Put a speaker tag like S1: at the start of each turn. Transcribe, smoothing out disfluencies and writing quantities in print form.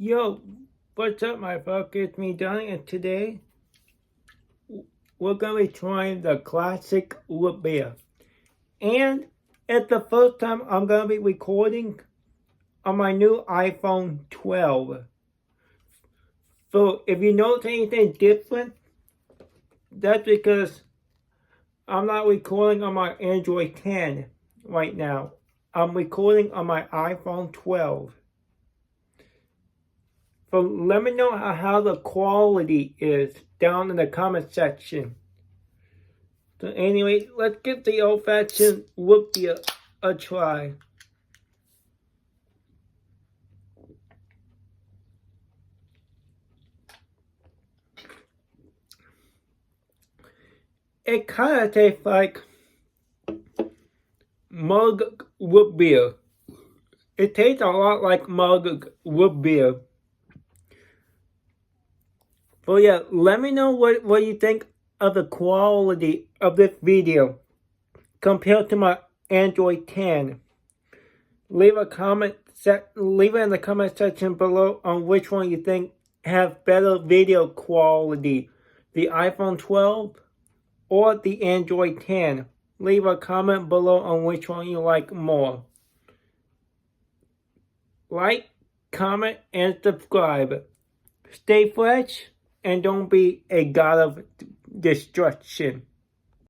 S1: Yo, what's up, my fuck? It's me, Donnie, and today we're gonna be trying the classic root beer. And it's the first time I'm gonna be recording on my new iPhone 12. So if you notice anything different, that's because I'm not recording on my Android 10 right now. I'm recording on my iPhone 12. So let me know how the quality is down in the comment section. So anyway, let's give the old-fashioned root beer a try. It kind of tastes like mug root beer. It tastes a lot like mug root beer. So yeah, let me know what you think of the quality of this video compared to my Android 10. Leave it in the comment section below on which one you think have better video quality, the iPhone 12 or the Android 10. Leave a comment below on which one you like more. Like, comment, and subscribe. Stay fresh and don't be a god of destruction.